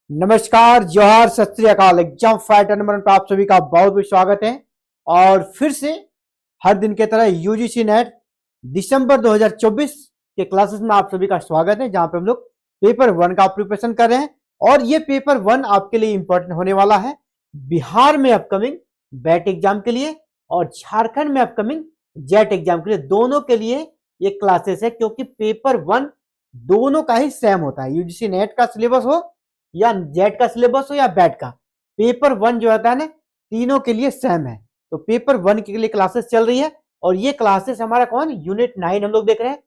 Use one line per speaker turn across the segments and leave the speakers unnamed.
नमस्कार, जोहार, सत श्री अकाल। एग्जाम फाइटर नंबर पर आप सभी का बहुत बहुत स्वागत है। और फिर से हर दिन के तरह यूजीसी नेट दिसंबर 2024 के क्लासेस में आप सभी का स्वागत है, जहां पे हम लोग पेपर 1 का प्रिपरेशन कर रहे हैं। और ये पेपर 1 आपके लिए इंपॉर्टेंट होने वाला है बिहार में अपकमिंग बैट एग्जाम के लिए और झारखंड में अपकमिंग जेट एग्जाम के लिए, दोनों के लिए ये क्लासेस है। क्योंकि पेपर 1 दोनों का ही सेम होता है, यूजीसी नेट का सिलेबस हो या जेट का सिलेबस हो या बैट का, पेपर 1 जो होता है ना, तीनों के लिए सेम है। तो पेपर 1 के लिए क्लासेस चल रही है और ये क्लासेस हमारा कौन, यूनिट 9 हम लोग देख रहे हैं,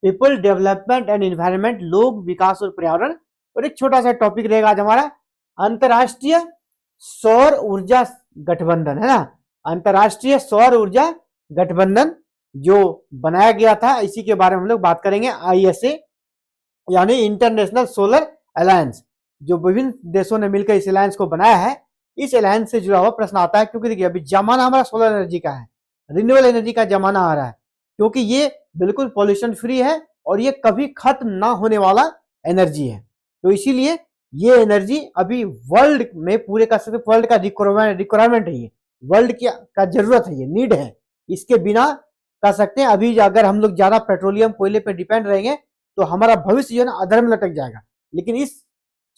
पीपल डेवलपमेंट एंड एनवायरनमेंट, लोग विकास और पर्यावरण। और एक छोटा सा टॉपिक रहेगा आज हमारा, अंतरराष्ट्रीय सौर ऊर्जा गठबंधन, है ना। अंतरराष्ट्रीय सौर ऊर्जा गठबंधन जो बनाया गया था, इसी के बारे में हम लोग बात करेंगे। आईएसए यानी इंटरनेशनल सोलर अलायंस, जो विभिन्न देशों ने मिलकर इस अलायंस को बनाया है, इस अलायंस से जुड़ा हुआ प्रश्न आता है। क्योंकि देखिए अभी जमाना हमारा सोलर एनर्जी का है, रिन्यूएबल एनर्जी का जमाना आ रहा है, क्योंकि ये बिल्कुल पॉल्यूशन फ्री है और ये कभी खत्म ना होने वाला एनर्जी है। तो इसीलिए ये एनर्जी अभी वर्ल्ड में पूरे का सिर्फ वर्ल्ड का रिक्वायरमेंट है, ये वर्ल्ड का जरूरत है, ये नीड है। इसके बिना कह सकते हैं अभी अगर हम लोग ज्यादा पेट्रोलियम कोयले पे डिपेंड रहेंगे तो हमारा भविष्य जो है ना अधर में लटक जाएगा। लेकिन इस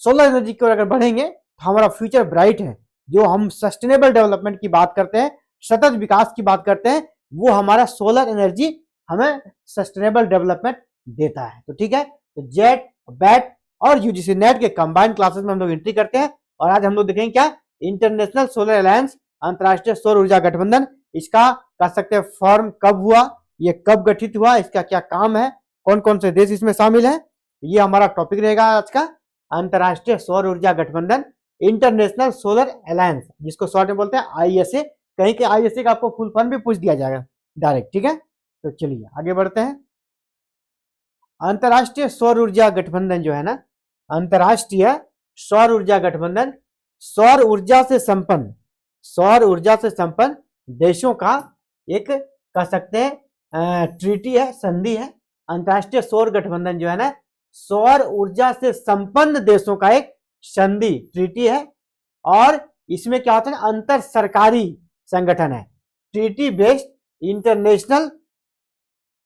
सोलर एनर्जी की ओर अगर बढ़ेंगे तो हमारा फ्यूचर ब्राइट है। जो हम सस्टेनेबल डेवलपमेंट की बात करते हैं, सतत विकास की बात करते हैं, वो हमारा सोलर एनर्जी हमें सस्टेनेबल डेवलपमेंट देता है। तो ठीक है, तो जेट, बैट और यूजीसी नेट के कंबाइंड क्लासेस में हम लोग एंट्री करते हैं। और आज हम लोग देखेंगे क्या, इंटरनेशनल सोलर अलायंस, अंतरराष्ट्रीय सौर ऊर्जा गठबंधन, इसका कह सकते हैं फॉर्म कब हुआ, ये कब गठित हुआ, इसका क्या काम है, कौन कौन से देश इसमें शामिल है, ये हमारा टॉपिक रहेगा आज का। अंतरराष्ट्रीय सौर ऊर्जा गठबंधन, इंटरनेशनल सोलर अलायंस, जिसको शॉर्ट में बोलते हैं आईएसए। कहीं के आईएसए का आपको फुल फॉर्म भी पूछ दिया जाएगा डायरेक्ट, ठीक है। तो चलिए आगे बढ़ते हैं। अंतरराष्ट्रीय सौर ऊर्जा गठबंधन जो है ना, अंतरराष्ट्रीय सौर ऊर्जा गठबंधन सौर ऊर्जा से संपन्न देशों का एक कह सकते हैं ट्रीटी है, संधि है। अंतरराष्ट्रीय सौर गठबंधन जो है ना, सौर ऊर्जा से संपन्न देशों का एक संधि, ट्रीटी है। और इसमें क्या होता है, अंतर सरकारी संगठन है, treaty based international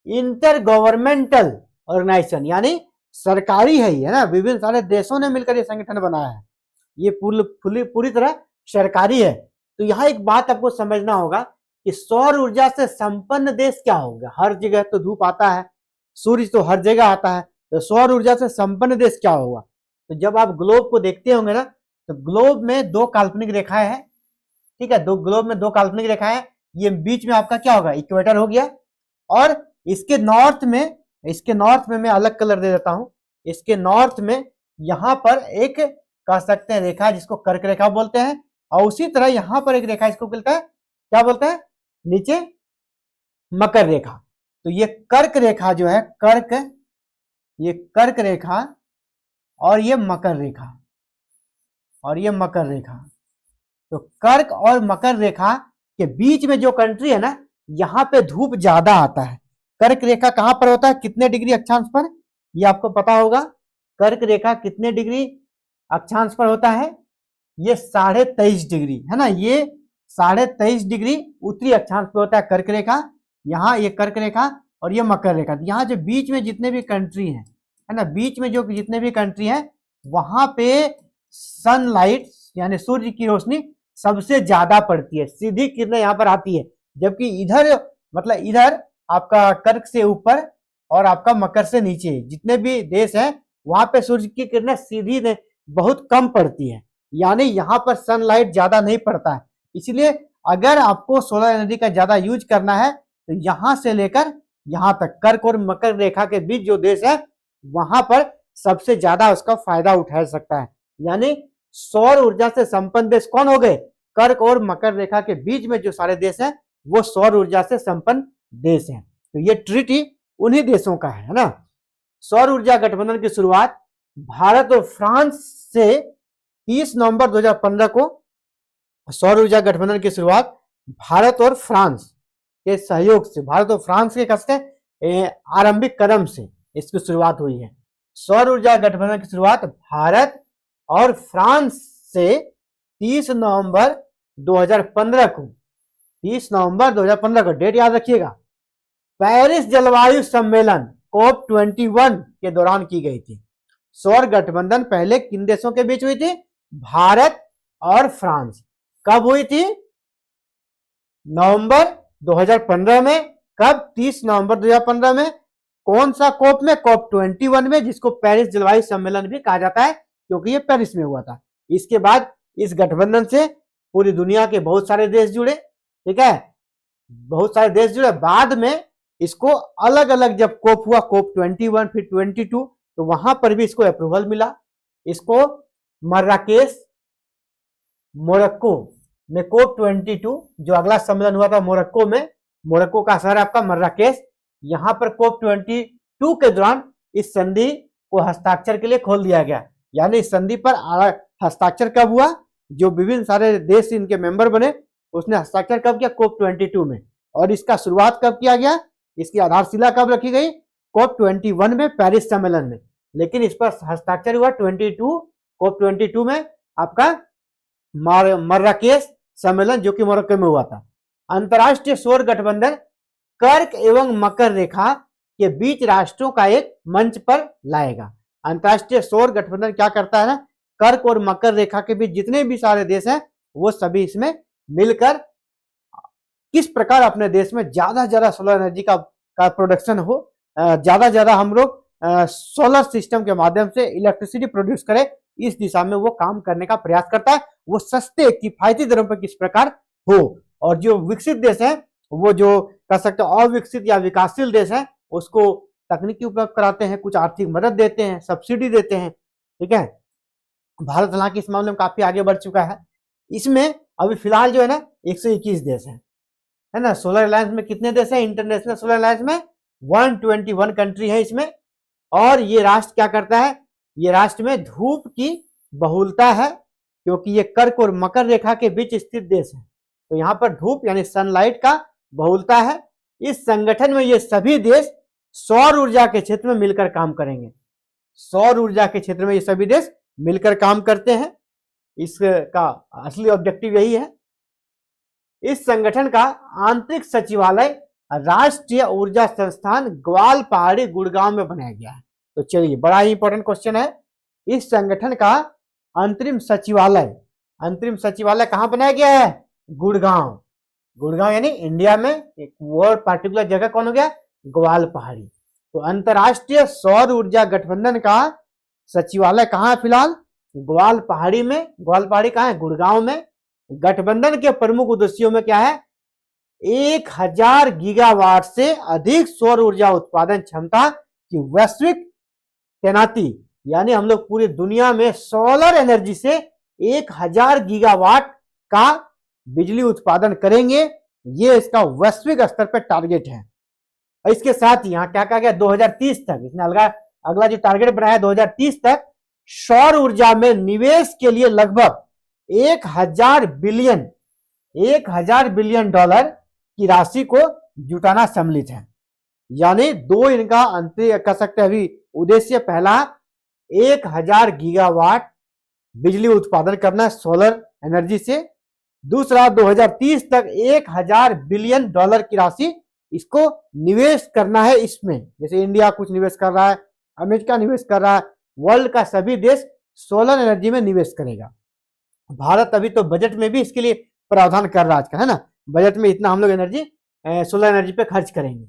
intergovernmental organisation, यानी सरकारी है ये ना, विभिन्न सारे देशों ने मिलकर ये संगठन बनाया है, ये पूरी तरह सरकारी है। तो यहाँ एक बात आपको समझना होगा कि सौर ऊर्जा से संपन्न देश क्या होगा। हर जगह तो धूप आता है, सूर्य तो हर जगह आता है, तो सौर ऊर्जा से संपन्न देश क्या होगा। तो जब आप ग्लोब को देखते होंगे ना, तो ग्लोब में दो काल्पनिक रेखाएं हैं, ठीक है, ग्लोब में दो काल्पनिक रेखाएं, ये बीच में आपका क्या होगा, इक्वेटर हो गया। और इसके नॉर्थ में मैं अलग कलर दे देता हूं, इसके नॉर्थ में यहां पर एक कह सकते हैं रेखा जिसको कर्क रेखा बोलते हैं। और उसी तरह यहां पर एक रेखा, इसको बोलता है क्या बोलते हैं, नीचे मकर रेखा। तो ये कर्क रेखा जो है, ये कर्क रेखा और ये मकर रेखा, तो कर्क और मकर रेखा के बीच में जो कंट्री है ना, यहां पे धूप ज्यादा आता है। कर्क रेखा कहां पर होता है, कितने डिग्री अक्षांश पर, ये आपको पता होगा। कर्क रेखा कितने डिग्री अक्षांश पर होता है, ये 23.5 डिग्री है ना, ये 23.5 डिग्री उत्तरी अक्षांश पर होता है कर्क रेखा। यहाँ ये कर्क रेखा और ये मकर रेखा। यहाँ जो बीच में जितने भी कंट्री हैं, है ना, बीच में जो जितने भी कंट्री हैं, वहां पे सनलाइट यानी सूर्य की रोशनी सबसे ज्यादा पड़ती है, सीधी किरणें यहाँ पर आती है। जबकि इधर मतलब इधर आपका कर्क से ऊपर और आपका मकर से नीचे जितने भी देश हैं, वहां पे सूर्य की किरणें सीधी बहुत कम पड़ती है, यानी यहाँ पर सनलाइट ज्यादा नहीं पड़ता है। इसलिए अगर आपको सोलर एनर्जी का ज्यादा यूज करना है तो यहां से लेकर यहां तक कर्क और मकर रेखा के बीच जो देश है, वहां पर सबसे ज्यादा उसका फायदा उठा सकता है। यानी सौर ऊर्जा से संपन्न देश कौन हो गए, कर्क और मकर रेखा के बीच में जो सारे देश हैं, वो सौर ऊर्जा से संपन्न देश हैं। तो ये ट्रीटी उन्हीं देशों का है ना। सौर ऊर्जा गठबंधन की शुरुआत भारत और फ्रांस से 30 नवंबर 2015 को, सौर ऊर्जा गठबंधन की शुरुआत भारत और फ्रांस के सहयोग से, भारत और फ्रांस के कसते आरंभिक कदम से इसकी शुरुआत हुई है। सौर ऊर्जा गठबंधन की शुरुआत भारत और फ्रांस से 30 नवंबर 2015 को, 30 नवंबर 2015 को डेट याद रखिएगा, पेरिस जलवायु सम्मेलन COP21 के दौरान की गई थी। सौर गठबंधन पहले किन देशों के बीच हुई थी? भारत और फ्रांस। कब हुई थी? नवंबर 2015 में। कब? 30 नवंबर 2015 में। कौन सा कोप में? COP21 में, जिसको पेरिस जलवायु सम्मेलन भी कहा जाता है क्योंकि ये पेरिस में हुआ था। इसके बाद इस गठबंधन से पूरी दुनिया के बहुत सारे देश जुड़े, ठीक है, बहुत सारे देश जुड़े। बाद में इसको अलग अलग जब कोप हुआ, COP21 फिर 22, तो वहां पर भी इसको अप्रूवल मिला। इसको मर्राकेश मोरक्को में COP22, जो अगला सम्मेलन हुआ था मोरक्को में, मोरक्को का शहर आपका मर्राकेश, यहां पर COP22 के दौरान इस संधि को हस्ताक्षर के लिए खोल दिया गया। यानी इस संधि पर हस्ताक्षर कब हुआ? जो विभिन्न सारे देश इनके मेंबर बने, उसने हस्ताक्षर कब किया? COP22 में। और इसका शुरुआत कब किया गया? इसकी आधारशिला कब रखी गई? COP21 में, पेरिस सम्मेलन में। लेकिन इस पर हस्ताक्षर हुआ COP22 में आपका मर्राकेश सम्मेलन, जो कि मोरक्को में हुआ था। अंतरराष्ट्रीय सौर गठबंधन कर्क एवं मकर रेखा के बीच राष्ट्रों का एक मंच पर लाएगा। अंतरराष्ट्रीय सौर गठबंधन क्या करता है ना, कर्क और मकर रेखा के बीच जितने भी सारे देश हैं वो सभी इसमें मिलकर किस प्रकार अपने देश में ज्यादा से ज्यादा सोलर एनर्जी का प्रोडक्शन हो, ज्यादा ज्यादा हम लोग सोलर सिस्टम के माध्यम से इलेक्ट्रिसिटी प्रोड्यूस करें, इस दिशा में वो काम करने का प्रयास करता है। वो सस्ते किफायती दरों पर किस प्रकार हो। और जो विकसित देश है, वो जो कह सकते हैं अविकसित या विकासशील देश है, उसको तकनीकी उपलब्ध कराते हैं, कुछ आर्थिक मदद देते हैं, सब्सिडी देते हैं, ठीक है। भारत हालांकि इस मामले में काफी आगे बढ़ चुका है। इसमें अभी फिलहाल जो है ना 121 देश है ना। सोलर अलायंस में कितने देश है? इंटरनेशनल सोलर अलायंस में 121 कंट्री है इसमें। और ये राष्ट्र क्या करता है? ये राष्ट्र में धूप की बहुलता है, क्योंकि ये कर्क और मकर रेखा के बीच स्थित देश है, तो यहाँ पर धूप यानी सनलाइट का बहुलता है। इस संगठन में ये सभी देश सौर ऊर्जा के क्षेत्र में मिलकर काम करेंगे। सौर ऊर्जा के क्षेत्र में ये सभी देश मिलकर काम करते हैं। इसका असली ऑब्जेक्टिव यही है। इस संगठन का आंतरिक सचिवालय राष्ट्रीय ऊर्जा संस्थान ग्वालपहाड़ी गुड़गांव में बनाया गया है। तो चलिए, बड़ा ही इंपॉर्टेंट क्वेश्चन है। इस संगठन का अंतरिम सचिवालय कहां बनाया गया है? गुड़गांव। गुड़गांव यानी इंडिया में एक वो पार्टिकुलर जगह कौन हो गया? ग्वालपहाड़ी। तो अंतरराष्ट्रीय सौर ऊर्जा गठबंधन का सचिवालय कहां है फिलहाल? ग्वालपहाड़ी में। ग्वालपहाड़ी कहां है? गुड़गांव में। गठबंधन के प्रमुख उद्देश्यों में क्या है? 1000 गीगावाट से अधिक सौर ऊर्जा उत्पादन क्षमता की वैश्विक तैनाती, यानी हम लोग पूरी दुनिया में सोलर एनर्जी से 1000 गीगावाट का बिजली उत्पादन करेंगे। ये इसका वैश्विक स्तर पर टारगेट है। और इसके साथ ही यहाँ क्या कहा गया? 2030 तक, इसने अगला जो टारगेट बनाया है 2030 तक सौर ऊर्जा में निवेश के लिए लगभग 1000 बिलियन डॉलर की राशि को जुटाना सम्मिलित है। यानी दो इनका अंतर कह सकते हैं अभी उद्देश्य। पहला 1000 गीगावाट बिजली उत्पादन करना सोलर एनर्जी से। दूसरा 2030 तक 1000 बिलियन डॉलर की राशि इसको निवेश करना है इसमें। जैसे इंडिया कुछ निवेश कर रहा है, अमेरिका निवेश कर रहा है, वर्ल्ड का सभी देश सोलर एनर्जी में निवेश करेगा। भारत अभी तो बजट में भी इसके लिए प्रावधान कर रहा है ना, बजट में इतना हम लोग एनर्जी सोलर एनर्जी पे खर्च करेंगे।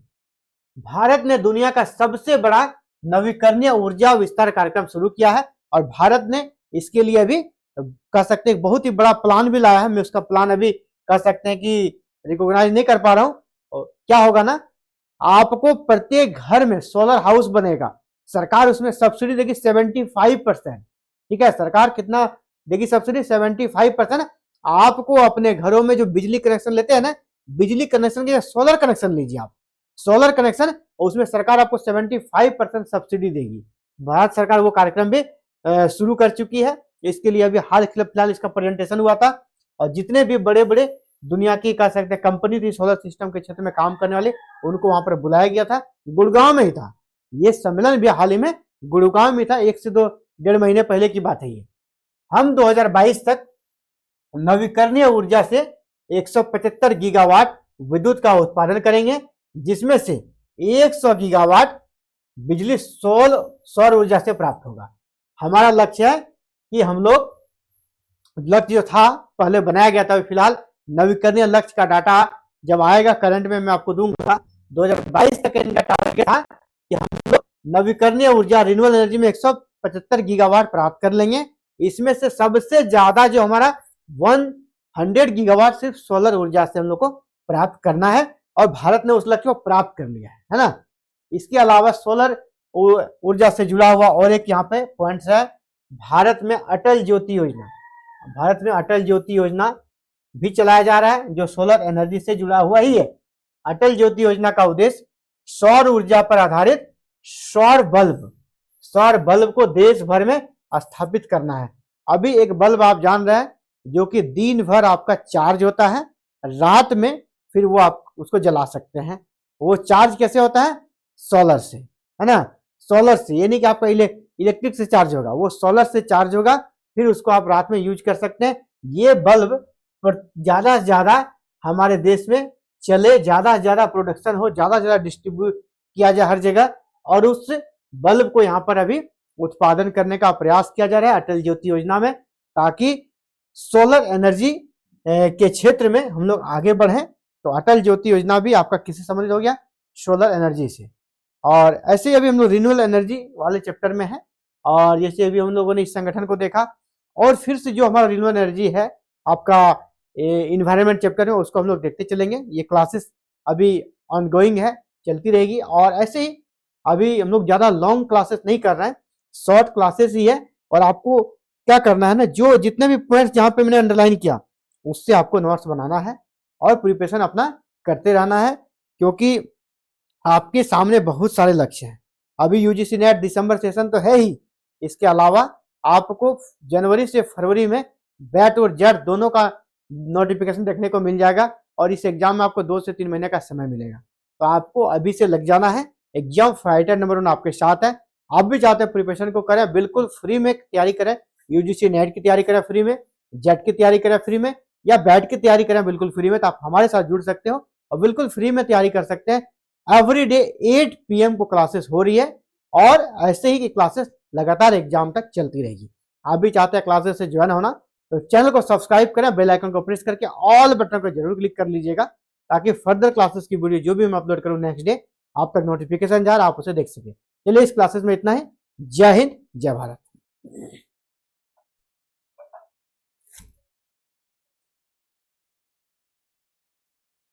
भारत ने दुनिया का सबसे बड़ा नवीकरणीय ऊर्जा विस्तार कार्यक्रम शुरू किया है और भारत ने इसके लिए अभी कह सकते हैं बहुत ही बड़ा प्लान भी लाया है। मैं उसका प्लान अभी कह सकते हैं कि रिकॉग्नाइज नहीं कर पा रहा हूं। क्या होगा ना, आपको प्रत्येक घर में सोलर हाउस बनेगा। सरकार उसमें सब्सिडी देगी 75%। ठीक है, सरकार कितना देगी सब्सिडी? 75%। आपको अपने घरों में जो बिजली कनेक्शन लेते हैं ना, बिजली कनेक्शन के सोलर कनेक्शन लीजिए आप, सोलर कनेक्शन, उसमें सरकार आपको 75% सब्सिडी देगी। भारत सरकार वो कार्यक्रम भी शुरू कर चुकी है। इसके लिए अभी हाल फिलहाल इसका प्रेजेंटेशन हुआ था और जितने भी बड़े बड़े दुनिया की कह सकते हैं कंपनी थी सोलर सिस्टम के क्षेत्र में काम करने वाले, उनको वहां पर बुलाया गया था। गुड़गांव में ही था ये सम्मेलन, भी हाल ही में गुड़गांव में था। 1 से 2 डेढ़ महीने पहले की बात है ये। हम 2022 तक नवीकरणीय ऊर्जा से 175 गीगावाट विद्युत का उत्पादन करेंगे, जिसमें से 100 गीगावाट बिजली सौर ऊर्जा से प्राप्त होगा। हमारा लक्ष्य है कि हम लोग, लक्ष्य जो था पहले बनाया गया था, फिलहाल नवीकरणीय लक्ष्य का डाटा जब आएगा करंट में मैं आपको दूंगा। 2022 तक इनका टारगेट था कि हम लोग नवीकरणीय ऊर्जा रिन्यूएबल एनर्जी में 175 गीगावाट प्राप्त कर लेंगे। इसमें से सबसे ज्यादा जो हमारा 100 गीगावाट सिर्फ सोलर ऊर्जा से हम लोग को प्राप्त करना है, और भारत ने उस लक्ष्य को प्राप्त कर लिया है ना। इसके अलावा सोलर ऊर्जा से जुड़ा हुआ और एक यहाँ पे पॉइंट है, भारत में अटल ज्योति योजना, भारत में अटल ज्योति योजना भी चलाया जा रहा है जो सोलर एनर्जी से जुड़ा हुआ ही है। अटल ज्योति योजना का उद्देश्य सौर ऊर्जा पर आधारित सौर बल्ब को देश भर में स्थापित करना है। अभी एक बल्ब आप जान रहे हैं जो कि दिन भर आपका चार्ज होता है, रात में फिर वो आप उसको जला सकते हैं। वो चार्ज कैसे होता है? सोलर से, है ना। सोलर से, ये नहीं कि आपका इलेक्ट्रिक से चार्ज होगा, वो सोलर से चार्ज होगा, फिर उसको आप रात में यूज कर सकते हैं। ये बल्ब पर ज्यादा से ज्यादा हमारे देश में चले, ज्यादा से ज्यादा प्रोडक्शन हो, ज्यादा से ज्यादा डिस्ट्रीब्यूट किया जाए हर जगह, और उस बल्ब को यहाँ पर अभी उत्पादन करने का प्रयास किया जा रहा है अटल ज्योति योजना में, ताकि सोलर एनर्जी के क्षेत्र में हम लोग आगे बढ़ें। तो अटल ज्योति योजना भी आपका किससे संबंधित हो गया? सोलर एनर्जी से। और ऐसे ही अभी हम लोग रिन्यूएबल एनर्जी वाले चैप्टर में है, और जैसे अभी हम लोगों ने इस संगठन को देखा, और फिर से जो हमारा रिन्यूएबल एनर्जी है आपका इन्वायरमेंट चैप्टर है, उसको हम लोग देखते चलेंगे। ये क्लासेस अभी ऑनगोइंग है, चलती रहेगी। और ऐसे ही अभी हम लोग ज्यादा लॉन्ग क्लासेस नहीं कर रहे हैं, शॉर्ट क्लासेस ही है। और आपको क्या करना है ना, जो जितने भी पॉइंट्स जहां पे मैंने अंडरलाइन किया उससे आपको नोट्स बनाना है और प्रिपरेशन अपना करते रहना है, क्योंकि आपके सामने बहुत सारे लक्ष्य हैं। अभी यूजीसी नेट दिसंबर सेशन तो है ही, इसके अलावा आपको जनवरी से फरवरी में बैट और जेट दोनों का नोटिफिकेशन देखने को मिल जाएगा, और इस एग्जाम में आपको 2 से 3 महीने का समय मिलेगा। तो आपको अभी से लग जाना है। एग्जाम फाइटर नंबर 1 आपके साथ है। आप भी चाहते हैं प्रिपरेशन को करें, बिल्कुल फ्री में तैयारी करें, यूजीसी नेट की तैयारी करें फ्री में, जेट की तैयारी करें फ्री में, या बैट की तैयारी करें बिल्कुल फ्री में, तो आप हमारे साथ जुड़ सकते हो और बिल्कुल फ्री में तैयारी कर सकते हैं। एवरी डे 8 PM को क्लासेस हो रही है, और ऐसे ही की क्लासेस लगातार एग्जाम तक चलती रहेगी। आप भी चाहते हैं क्लासेस से ज्वाइन होना, तो चैनल को सब्सक्राइब करें, बेल आइकन को प्रेस करके ऑल बटन को जरूर क्लिक कर लीजिएगा, ताकि फर्दर क्लासेस की वीडियो जो भी मैं अपलोड करूं नेक्स्ट डे आप तक नोटिफिकेशन जा रहा, आप उसे देख सके। चलिए इस क्लासेस में इतना ही। जय हिंद, जय भारत।